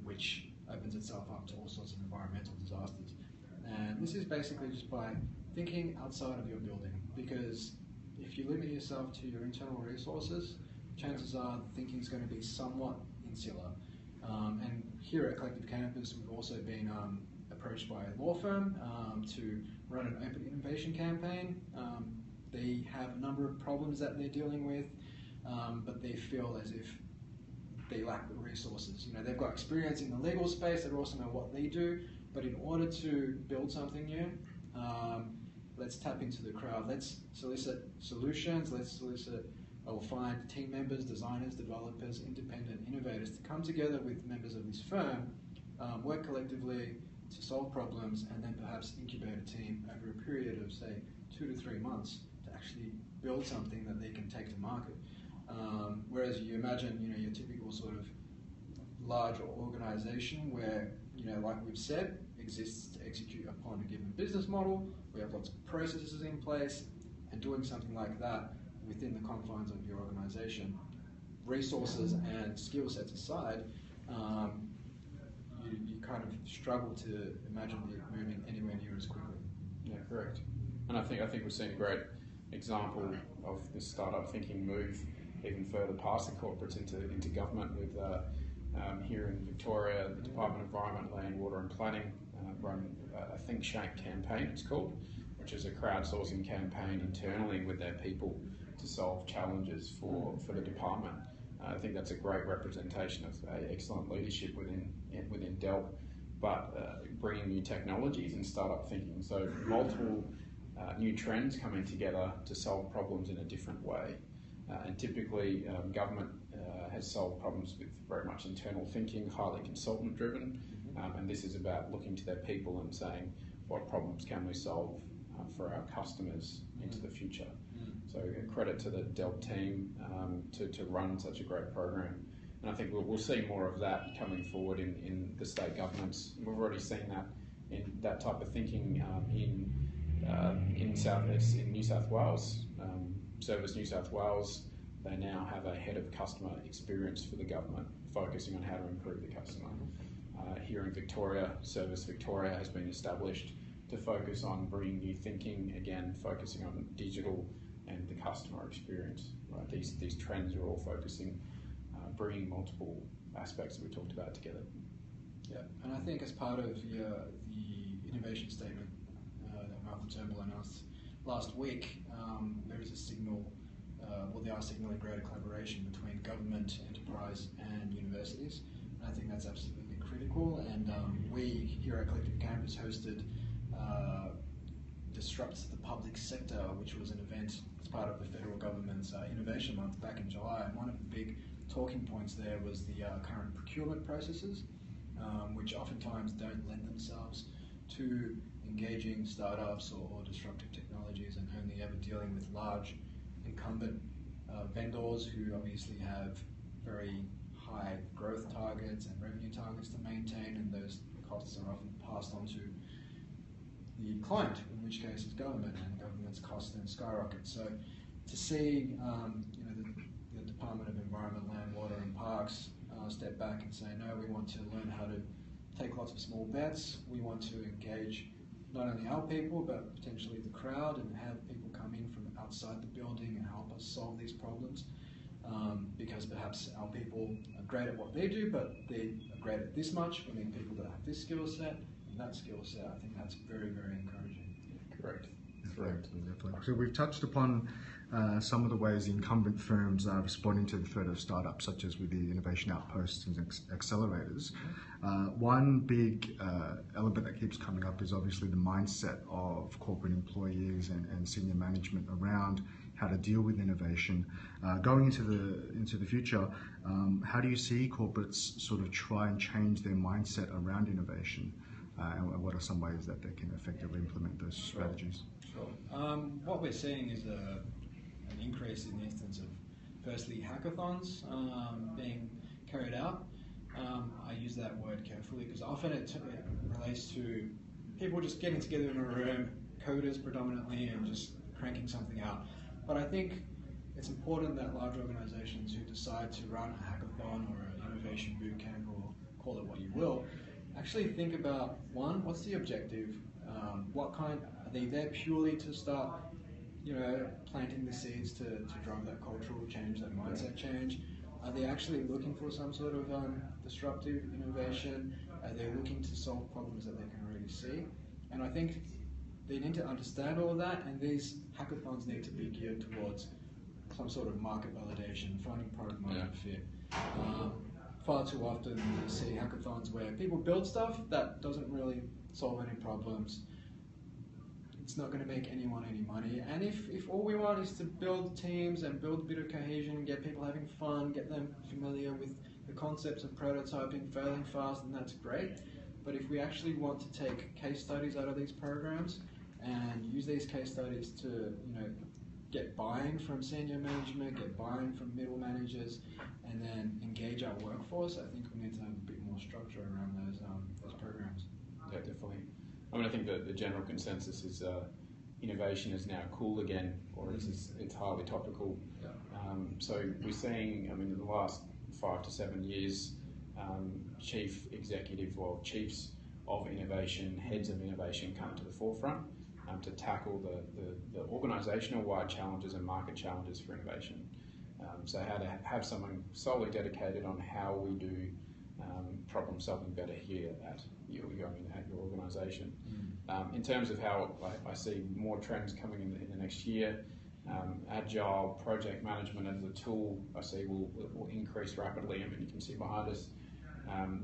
which opens itself up to all sorts of environmental disasters. And this is basically just by thinking outside of your building, because if you limit yourself to your internal resources, chances are thinking is going to be somewhat insular. And here at Collective Campus, we've also been approached by a law firm to run an open innovation campaign. They have a number of problems that they're dealing with, but they feel as if they lack the resources. They've got experience in the legal space, they also know what they do, but in order to build something new, let's tap into the crowd. Let's solicit solutions, we'll find team members, designers, developers, independent innovators to come together with members of this firm, work collectively to solve problems, and then perhaps incubate a team over a period of, say, 2 to 3 months to actually build something that they can take to market. Whereas you imagine, your typical sort of large organization where, like we've said, exists to execute upon a given business model. We have lots of processes in place, and doing something like that within the confines of your organization, resources and skill sets aside, you kind of struggle to imagine it moving anywhere near as quickly. Yeah, correct. And I think we've seen a great example of this startup thinking move even further past the corporates into government with here in Victoria, the Department of Environment, Land, Water and Planning run a Think Shank campaign, it's called, which is a crowdsourcing campaign internally with their people to solve challenges for the department. I think that's a great representation of excellent leadership within DELP, but bringing new technologies and startup thinking. So multiple new trends coming together to solve problems in a different way. And typically, government has solved problems with very much internal thinking, highly consultant driven, and this is about looking to their people and saying, what problems can we solve for our customers into the future? So a credit to the DELP team to run such a great program. And I think we'll see more of that coming forward in the state governments. We've already seen that in that type of thinking in New South Wales. Service New South Wales, they now have a head of customer experience for the government, focusing on how to improve the customer. Here in Victoria, Service Victoria has been established to focus on bringing new thinking, again, focusing on digital and the customer experience. Right? These trends are all focusing, bringing multiple aspects that we talked about together. Yeah, and I think as part of the innovation statement that Malcolm Turnbull announced last week, there is a signal, they are signaling greater collaboration between government, enterprise and universities. And I think that's absolutely critical, and we here at Collective Campus hosted Disrupt the Public Sector, which was an event as part of the federal government's Innovation Month back in July. And one of the big talking points there was the current procurement processes, which oftentimes don't lend themselves to engaging startups or disruptive technologies, and only ever dealing with large incumbent vendors who obviously have very high growth targets and revenue targets to maintain, and those costs are often passed on to the client, in which case it's government, and government's costs then skyrocket. So to see the Department of Environment, Land, Water and Parks step back and say, no, we want to learn how to take lots of small bets, we want to engage not only our people but potentially the crowd and have people come in from outside the building and help us solve these problems, because perhaps our people are great at what they do, but they are great at this much. We need people that have this skill set and that skill set. I think that's very, very encouraging. Correct. Definitely. So we've touched upon some of the ways incumbent firms are responding to the threat of startups, such as with the innovation outposts and accelerators. One big element that keeps coming up is obviously the mindset of corporate employees and senior management around how to deal with innovation. Going into the future, how do you see corporates sort of try and change their mindset around innovation? And what are some ways that they can effectively implement those strategies? Sure. What we're seeing is an increase in the instance of, firstly, hackathons being carried out. I use that word carefully because often it relates to people just getting together in a room, coders predominantly, and just cranking something out. But I think it's important that large organizations who decide to run a hackathon or an innovation bootcamp, or call it what you will, actually think about, one, what's the objective? What kind, are they there purely to start, planting the seeds to drive that cultural change, that mindset change? Are they actually looking for some sort of disruptive innovation? Are they looking to solve problems that they can already see? And I think they need to understand all of that, and these hackathons need to be geared towards some sort of market validation, finding product market fit. Far too often you see hackathons where people build stuff that doesn't really solve any problems. It's not going to make anyone any money. And if all we want is to build teams and build a bit of cohesion, get people having fun, get them familiar with the concepts of prototyping, failing fast, then that's great. But if we actually want to take case studies out of these programs and use these case studies to, get buy-in from senior management, get buy-in from middle managers, and then engage our workforce, I think we need to have a bit more structure around those programs. Yeah, definitely. I think that the general consensus is innovation is now cool again, or it's highly topical. Yeah. So we're seeing, in the last 5 to 7 years, chiefs of innovation, heads of innovation come to the forefront to tackle the organisational-wide challenges and market challenges for innovation. So how to have someone solely dedicated on how we do problem solving better here at your organisation. In terms of how I see more trends coming in the next year, agile project management as a tool I see will increase rapidly. You can see behind us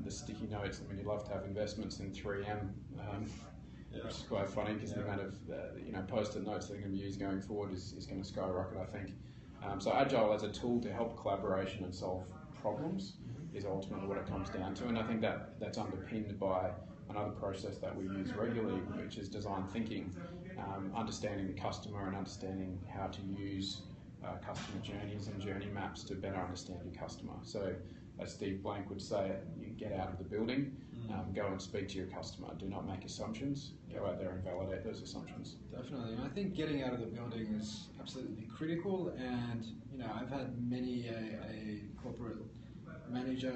the sticky notes. You'd love to have investments in 3M, which is quite funny because the amount of post-it notes that are going to be used going forward is going to skyrocket, I think. So agile as a tool to help collaboration and solve problems is ultimately what it comes down to, and I think that's underpinned by another process that we use regularly, which is design thinking, understanding the customer and understanding how to use customer journeys and journey maps to better understand your customer. So as Steve Blank would say, you get out of the building, go and speak to your customer. Do not make assumptions. Go out there and validate those assumptions. Definitely, and I think getting out of the building is absolutely critical. And I've had many a corporate manager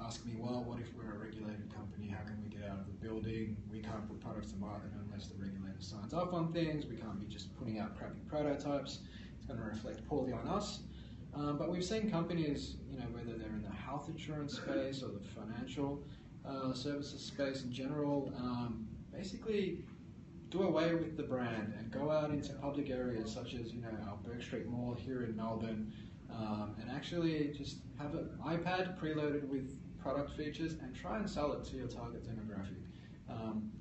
ask me, well, what if we're a regulated company? How can we get out of the building? We can't put products to market unless the regulator signs up on things. We can't be just putting out crappy prototypes. It's going to reflect poorly on us. But we've seen companies, whether they're in the health insurance space or the financial services space in general, basically do away with the brand and go out into public areas such as our Burke Street Mall here in Melbourne, and actually just have an iPad preloaded with product features and try and sell it to your target demographic.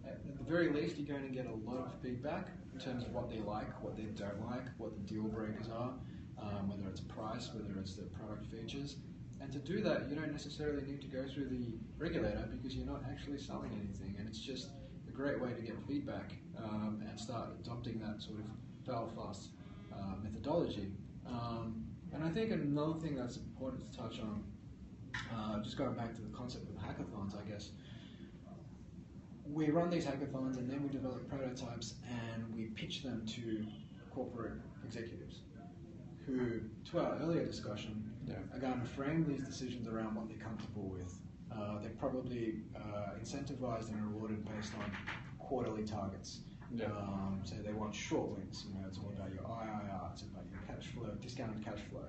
At the very least, you're going to get a lot of feedback in terms of what they like, what they don't like, what the deal breakers are, whether it's price, whether it's the product features. And to do that, you don't necessarily need to go through the regulator because you're not actually selling anything, and it's just a great way to get feedback and start adopting that sort of fail-fast methodology. And I think another thing that's important to touch on just going back to the concept of hackathons, I guess, we run these hackathons and then we develop prototypes and we pitch them to corporate executives who, to our earlier discussion, are going to frame these decisions around what they're comfortable with. They're probably incentivized and rewarded based on quarterly targets. So they want short wins. It's all about your IRR, it's about your cash flow, discounted cash flow.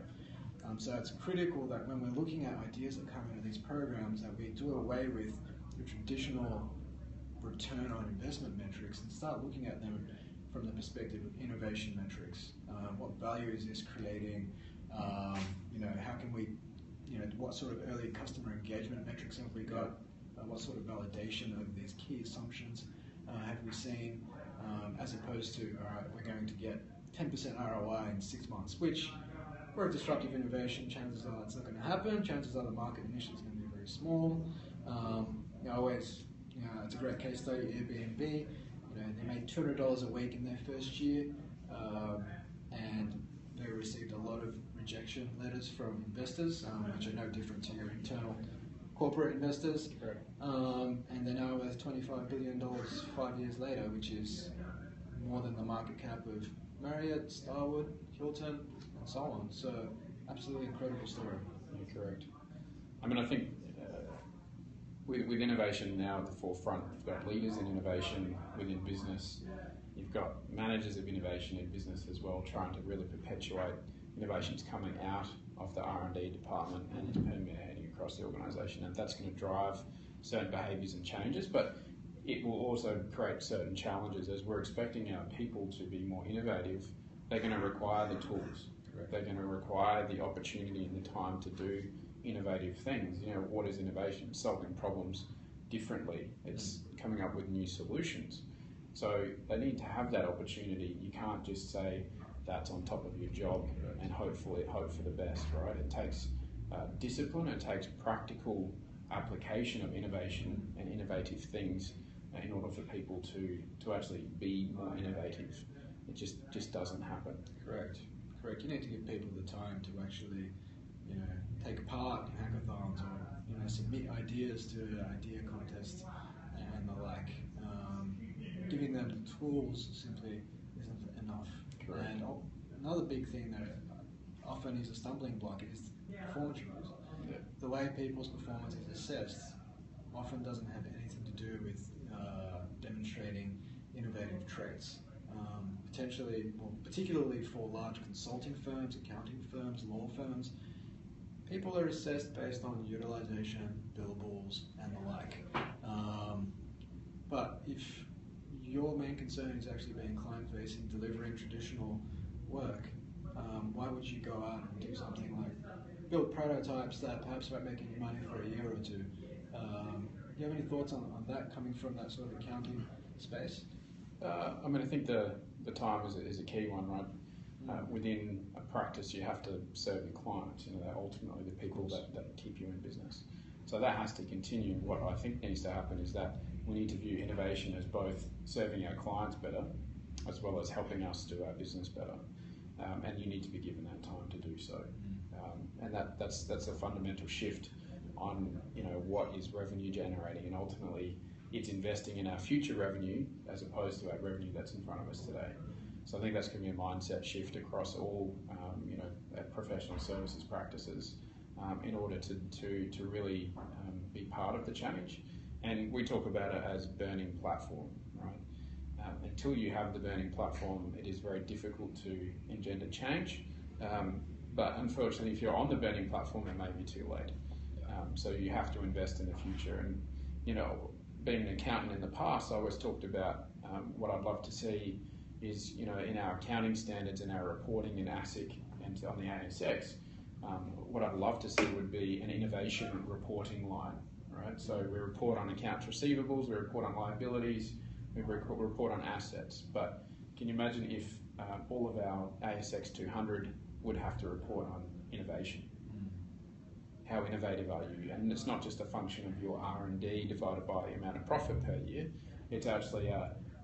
So it's critical that when we're looking at ideas that come into these programs, that we do away with the traditional return on investment metrics and start looking at them from the perspective of innovation metrics. What value is this creating? How can we, what sort of early customer engagement metrics have we got? What sort of validation of these key assumptions have we seen? As opposed to, all right, we're going to get 10% ROI in 6 months, which for a disruptive innovation, chances are it's not going to happen. Chances are the market initially is going to be very small. It's a great case study, Airbnb. They made $200 a week in their first year, and they received a lot of rejection letters from investors, which are no different to your internal corporate investors. And they're now worth $25 billion 5 years later, which is more than the market cap of Marriott, Starwood, Hilton, and so on. So, absolutely incredible story. You're correct. I think with innovation now at the forefront, you've got leaders in innovation within business. You've got managers of innovation in business as well, trying to really perpetuate innovations coming out of the R&D department and into permeating across the organisation, and that's going to drive certain behaviours and changes, but it will also create certain challenges. As we're expecting our people to be more innovative, they're going to require the tools. They're going to require the opportunity and the time to do innovative things. What is innovation? Solving problems differently. It's coming up with new solutions. So they need to have that opportunity. You can't just say that's on top of your job and hope for the best, right? It takes discipline, it takes practical application of innovation and innovative things in order for people to actually be more innovative. It just doesn't happen. Correct. You need to give people the time to actually, take part in hackathons or, submit ideas to idea contests and the like. Giving them the tools simply isn't enough. Correct. And another big thing that often is a stumbling block is performance reviews. The way people's performance is assessed often doesn't have anything to do with demonstrating innovative traits. Particularly for large consulting firms, accounting firms, law firms, people are assessed based on utilization, billables, and the like. But if your main concern is actually being client-facing, delivering traditional work, why would you go out and do something like build prototypes that perhaps won't make any money for a year or two? Do you have any thoughts on that coming from that sort of accounting space? I think the time is a key one, right? Within a practice, you have to serve your clients. They're ultimately the people that keep you in business. So that has to continue. What I think needs to happen is that we need to view innovation as both serving our clients better, as well as helping us do our business better. And you need to be given that time to do so. And that's a fundamental shift on what is revenue generating, and ultimately it's investing in our future revenue as opposed to our revenue that's in front of us today. So I think that's going to be a mindset shift across all professional services practices in order to really be part of the change. And we talk about it as burning platform, right? Until you have the burning platform, it is very difficult to engender change. But unfortunately, if you're on the burning platform, it may be too late. So you have to invest in the future. And being an accountant in the past, I always talked about what I'd love to see is, in our accounting standards and our reporting in ASIC and on the ASX, what I'd love to see would be an innovation reporting line, right? So we report on accounts receivables, we report on liabilities, we report on assets. But can you imagine if all of our ASX 200 would have to report on innovation? How innovative are you? And it's not just a function of your R&D divided by the amount of profit per year. It's actually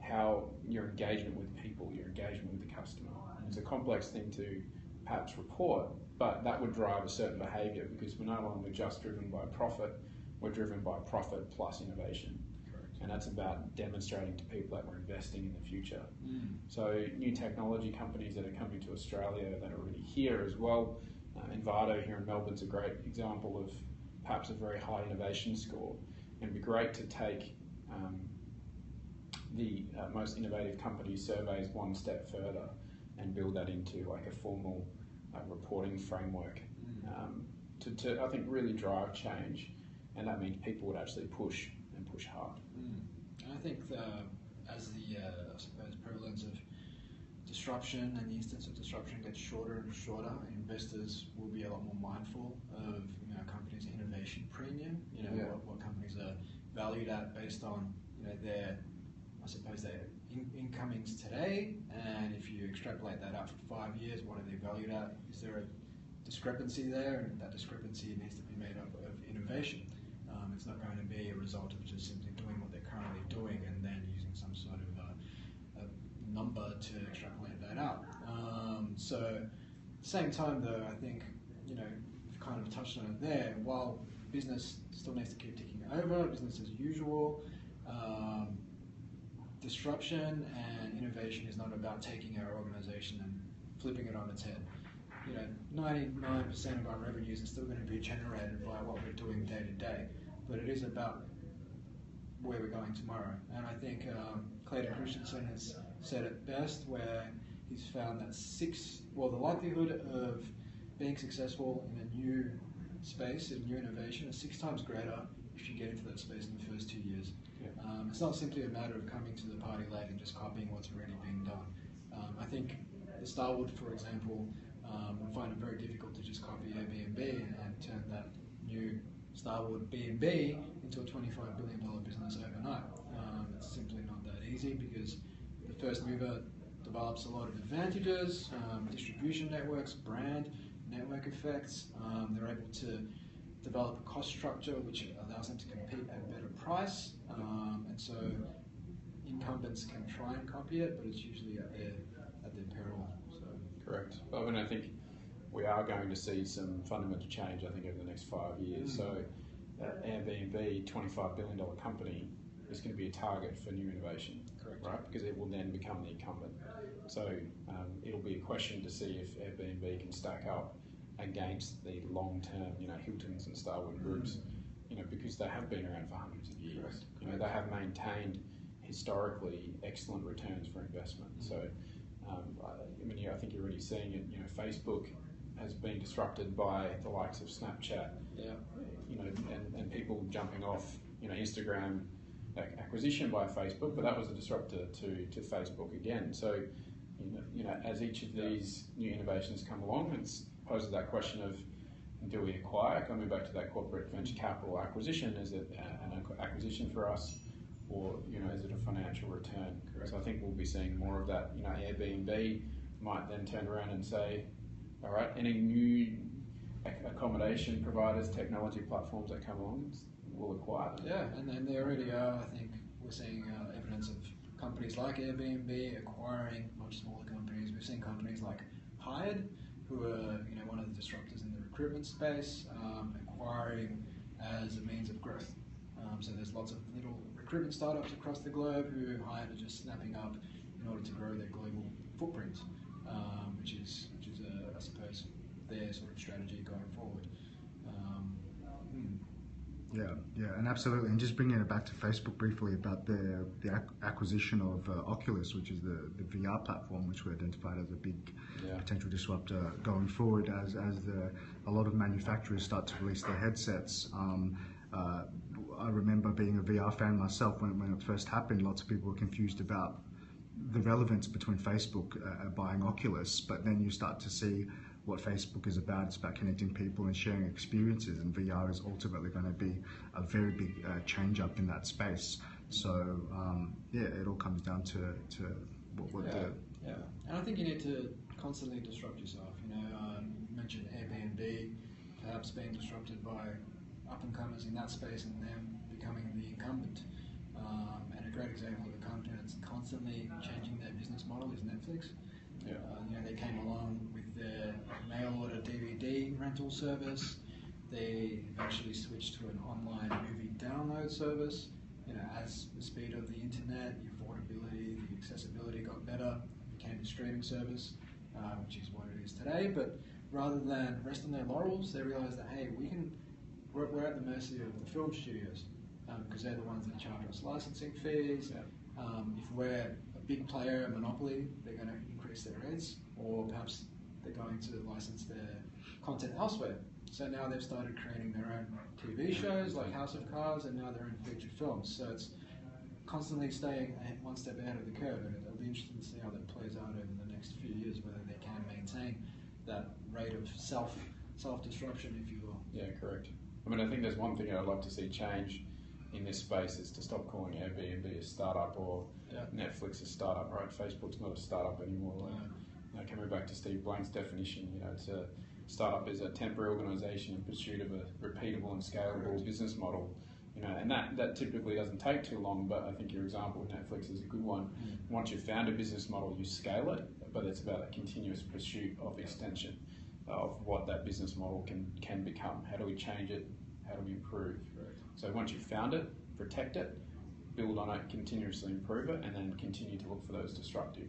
how your engagement with people, your engagement with the customer. It's a complex thing to perhaps report, but that would drive a certain behaviour because we're no longer just driven by profit, we're driven by profit plus innovation. Correct. And that's about demonstrating to people that we're investing in the future. Mm. So new technology companies that are coming to Australia that are already here as well. Envato here in Melbourne's a great example of perhaps a very high innovation score. And it'd be great to take the most innovative companies surveys one step further and build that into like a formal reporting framework to I think really drive change, and that means people would actually push and push hard. And I think as the I suppose prevalence of disruption and the instance of disruption gets shorter and shorter, investors will be a lot more mindful of companies' innovation premium. What companies are valued at based on their incomings today, and if you extrapolate that out for 5 years, what are they valued at? Is there a discrepancy there? And that discrepancy needs to be made up of innovation. It's not going to be a result of just simply doing what they're currently doing and then using some sort of a number to extrapolate that out. So at the same time though, I think, we've kind of touched on it there, while business still needs to keep ticking over, business as usual, disruption and innovation is not about taking our organisation and flipping it on its head. 99% of our revenues are still going to be generated by what we're doing day to day, but it is about where we're going tomorrow. And I think Clayton Christensen has said it best, where he's found that the likelihood of being successful in a new space, in new innovation, is 6 times greater if you get into that space in the first 2 years. It's not simply a matter of coming to the party late and just copying what's already being done. I think the Starwood, for example, would find it very difficult to just copy Airbnb and turn that new Starwood B&B into a $25 billion business overnight. It's simply not that easy because the first mover develops a lot of advantages, distribution networks, brand, network effects. They're able to develop a cost structure which allows them to compete at a better price, and so incumbents can try and copy it, but it's usually at their peril. So. Correct. Well, I think we are going to see some fundamental change, I think, over the next 5 years. So Airbnb, $25 billion company, is going to be a target for new innovation. Correct. Right? Because it will then become the incumbent. So it'll be a question to see if Airbnb can stack up against the long-term, Hiltons and Starwood groups, because they have been around for hundreds of years. Correct. They have maintained historically excellent returns for investment. So, I think you're already seeing it. Facebook has been disrupted by the likes of Snapchat. Yeah. And people jumping off, Instagram acquisition by Facebook, but that was a disruptor to Facebook again. So, as each of these new innovations come along, it poses that question of, do we acquire? Coming back to that corporate venture capital acquisition, is it an acquisition for us, or is it a financial return? Correct. So I think we'll be seeing more of that. Airbnb might then turn around and say, all right, any new accommodation providers, technology platforms that come along, we'll acquire them. Yeah, and they already are. I think we're seeing evidence of companies like Airbnb acquiring much smaller companies. We've seen companies like Hired, who are one of the disruptors in the recruitment space, acquiring as a means of growth. So there's lots of little recruitment startups across the globe who Hired are just snapping up in order to grow their global footprint, which is I suppose their sort of strategy going forward. Yeah, and absolutely. And just bringing it back to Facebook briefly about the acquisition of Oculus, which is the VR platform, which we identified as a big potential disruptor going forward as a lot of manufacturers start to release their headsets. I remember being a VR fan myself when it first happened. Lots of people were confused about the relevance between Facebook buying Oculus, but then you start to see what Facebook is about. It's about connecting people and sharing experiences, and VR is ultimately going to be a very big change up in that space. So it all comes down to what Yeah, and I think you need to constantly disrupt yourself. You mentioned Airbnb perhaps being disrupted by up-and-comers in that space and them becoming the incumbent. And a great example of a company that's constantly changing their business model is Netflix. They came along with their mail order DVD rental service. They actually switched to an online movie download service. As the speed of the internet, the affordability, the accessibility got better, it became a streaming service, which is what it is today. But rather than rest on their laurels, they realized that, hey, we're at the mercy of the film studios, because they're the ones that charge us licensing fees. If we're a big player, a monopoly, they're going to increase their rates, or perhaps they're going to license their content elsewhere. So now they've started creating their own TV shows like House of Cards, and now their own feature films. So it's constantly staying one step ahead of the curve, and it'll be interesting to see how that plays out over the next few years, whether they can maintain that rate of self-disruption, if you will. Yeah, correct. I mean, I think there's one thing I'd love to see change in this space is to stop calling Airbnb a startup or Netflix a startup, right? Facebook's not a startup anymore. Coming back to Steve Blank's definition, it's a startup is a temporary organisation in pursuit of a repeatable and scalable business model. And that typically doesn't take too long, but I think your example with Netflix is a good one. Once you've found a business model, you scale it, but it's about a continuous pursuit of extension of what that business model can become. How do we change it? How do we improve? So once you've found it, protect it, build on it, continuously improve it, and then continue to look for those disruptive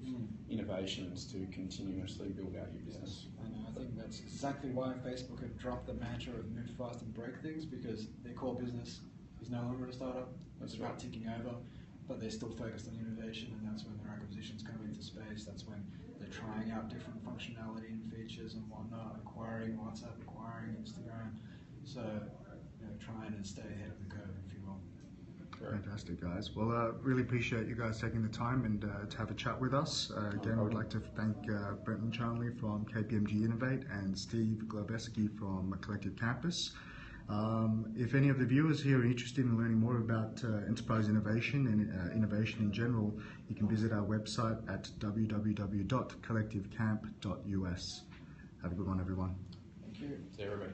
innovations to continuously build out your business. And I think that's exactly why Facebook have dropped the mantra of move fast and break things, because their core business is no longer a startup. It's about ticking over, but they're still focused on innovation, and that's when their acquisitions come into space. That's when they're trying out different functionality and features and whatnot, acquiring WhatsApp, acquiring Instagram. So, trying to stay ahead of the curve, if you will. Fantastic, guys. Well, really appreciate you guys taking the time and to have a chat with us. Again, I would like to thank Brenton Chanley from KPMG Innovate and Steve Glaveski from Collective Campus. If any of the viewers here are interested in learning more about enterprise innovation and innovation in general, you can visit our website at www.collectivecamp.us. Have a good one, everyone. Thank you. See everybody.